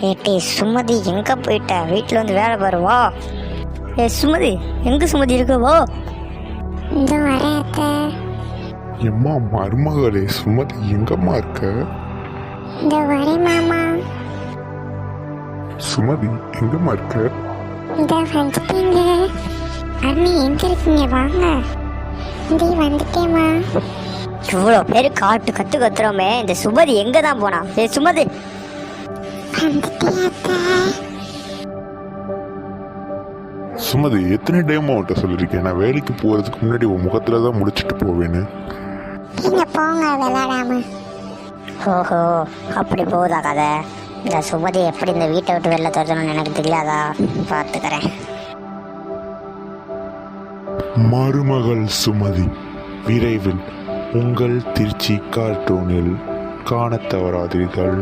ஏட்டி சுமதி எங்கே போயிட்ட? வீட்டில் வந்து வேலை பாருவா. சுமதி எங்கே சுமதி இருக்கவோ? இந்த வரேன் அத்தை. எம்மா மருமகளே சுமதி எங்கம்மா இருக்க? இந்த வரேன் மாமா. சுமதி எங்கம்மா இருக்க? இந்த வந்துட்டீங்க. அண்ணி எங்க இருக்கீங்க? வாங்க. இந்த வந்துட்டேம்மா. இவ்வளோ பேர் காட்டு கற்று கத்துறோமே, இந்த சுமதி எங்கே தான் போனா? சுமதி வந்துட்டேன் அத்தை. சுமதி எத்தனை டைம் அவன்கிட்ட சொல்லியிருக்கேன், நான் வேலைக்கு போகிறதுக்கு முன்னாடி உன் முகத்தில் தான் முடிச்சுட்டு போவேன்னு. நீங்க போங்க விளையாடாம. ஓஹோ, அப்படி போகுதா கதை? இந்த சுமதி எப்படி இந்த வீட்டை விட்டு வெளில துரத்தணும்னு எனக்கு தெரியாதா? பார்த்துக்கிறேன். மருமகள் சுமதி விரைவில் உங்கள் திருச்சி கார்ட்டூனில் காணத் தவறாதீர்கள்.